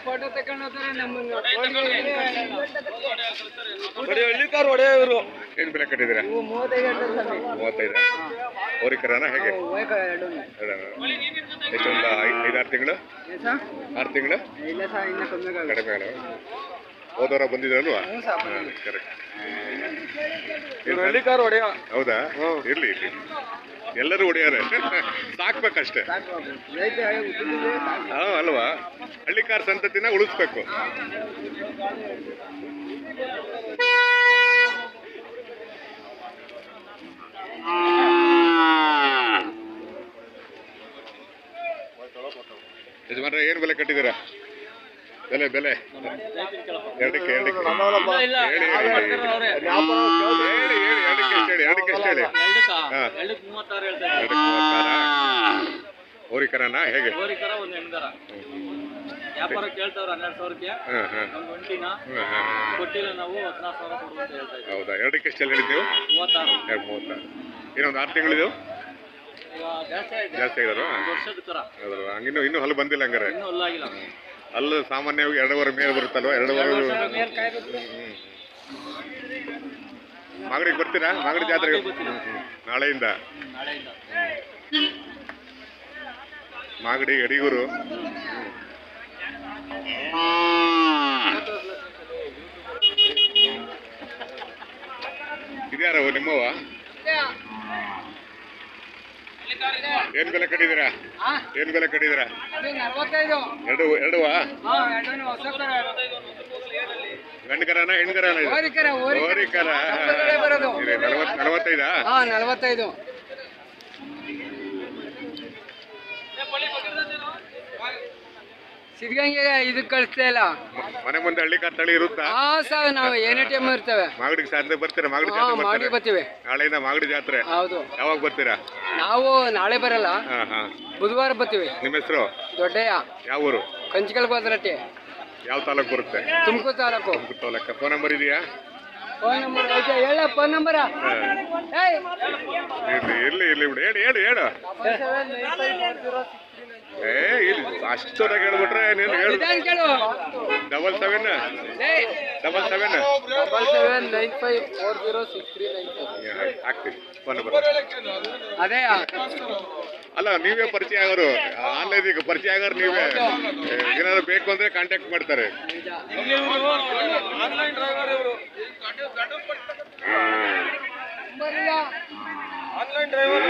Photo ತಗೊಂಡು ಇವರು ಏನ್ ಬೆಲೆ ಕಟ್ಟಿದ್ದೀರಾ? 35 ಹೋರಿಕರನ ಹೇಗೆ? ಎಷ್ಟೊಂದು 5-6 ತಿಂಗಳು 6 ತಿಂಗಳು ಕಡಿಮೆ ಹೋದವರ ಬಂದಿದ್ರಲ್ವಾ? ಹೌದಾ? ಇರ್ಲಿ ಇರ್ಲಿ, ಎಲ್ಲರೂ ಹೊಡೆಯಾರೆ, ಸಾಕ್ಬೇಕಷ್ಟೇ ಅಲ್ವಾ? ಹಳ್ಳಿಕಾರ ಸಂತತಿನ ಉಳಿಸ್ಬೇಕು. ಯಜಮಾನ್ರೆ ಏನ್ ಬೆಲೆ ಕಟ್ಟಿದ್ದೀರಾ? ಬೆಲೆ ಬೆಲೆ ಎರಡಕ್ಕೆ ಹೇಳಿ ಹೋರಿಕರನ ಹೇಗೆ? ವ್ಯಾಪಾರ ಕೇಳ್ತಾವ್ರ 12,000ಕ್ಕೆ ಒಂಟಿನ ಕೊಟ್ಟಿಲ್ಲ, ನಾವು 14,000 ಕೊಡುವಂತ ಹೇಳ್ತಾ ಇದ್ದೀವಿ. ಹೌದಾ? ಎರಡಕ್ಕೆ ಎಷ್ಟು ಹೇಳಿದ್ದೀವಿ? 36. ಇನ್ನೊಂದು 6 ತಿಂಗಳಿದು ಜಾಸ್ತಿ ಆಗಿದಾರ? ಇನ್ನೂ ಹಲ್ಲು ಬಂದಿಲ್ಲ ಹಂಗಾರೆ? ಅಲ್ಲ, ಸಾಮಾನ್ಯವಾಗಿ 2 ಮೇಲೆ ಬರುತ್ತಲ್ವ? 2 ಮಾಗಡಿಗೆ ಬರ್ತೀರಾ? ಮಾಗಡಿ ಜಾತ್ರೆಗೆ ನಾಳೆಯಿಂದ ಮಾಗಡಿ ಯಡಿಯೂರು. ಇದ್ಯಾರ ನಿಮ್ಮವ? ಏನ್ ಬೆಲೆ ಕಟ್ಟಿದ್ದೀರಾ? ಏನ್ ಬೆಲೆ ಕಟ್ಟಿದ್ದೀರಾ? 2 ಗಂಡುಕರನ ಹೆಣ್ಕರನ? ಹೋರಿಕರ 45. 45 ಸಿದ್ಧಗಂಗೆ ಇದಕ್ಕೆ ಕಳಿಸ್ತಾ ಇಲ್ಲ. ಮನೆ ಮುಂದೆ ಹಳ್ಳಿಕಾರ್ ತಳಿ ಇರುತ್ತಾ? ನಾವು ಏನೇ ಟೈಮ್ ಇರ್ತೇವೆ. ಮಾಗಡಿಗೆ ಸಾಧ್ಯ ಬರ್ತೀರಾ? ಮಾಗಡಿ ಬರ್ತೀವಿ. ನಾಳೆಯಿಂದ ಮಾಗಡಿ ಜಾತ್ರೆ. ಹೌದು. ಯಾವಾಗ ಬರ್ತೀರಾ? ನಾವು ನಾಳೆ ಬರಲ್ಲ, ಬುಧವಾರ ಬರ್ತೀವಿ. ನಿಮ್ಮ ಹೆಸರು? ದೊಡ್ಡಯ್ಯ. ಯಾವ ಊರು? ಕಂಚಿಕಲ್ ಗೋದ್ರಟ್ಟಿ. ಯಾವ ತಾಲೂಕು ಬರುತ್ತೆ? ತುಮಕೂರು ತಾಲೂಕು. ಫೋನ್ ನಂಬರ್ ಇದೆಯಾ? ಫೋನ್ ನಂಬರ್ ಹೇಳ. ಫೋನ್ ನಂಬರ ಇರ್ಲಿ ಇರ್ಲಿ ಬಿಡಿ, ಹೇಳು. ಅಷ್ಟೊತ್ತಾಗ ಹೇಳ್ಬಿಟ್ರೆ ನೀನು ಹೇಳು. 77 ಆಗ್ತೀವಿ. ಫೋನ್ ನಂಬರ್ ಅದೇ. ಅಲ್ಲ, ನೀವೇ ಪರಿಚಯ ಆಗೋರು, ಆನ್ಲೈನ್ ಈಗ ಪರಿಚಯ ಆಗೋರು ನೀವೇ. ಏನಾದ್ರು ಬೇಕು ಅಂದ್ರೆ ಕಾಂಟ್ಯಾಕ್ಟ್ ಮಾಡ್ತಾರೆ. Online driver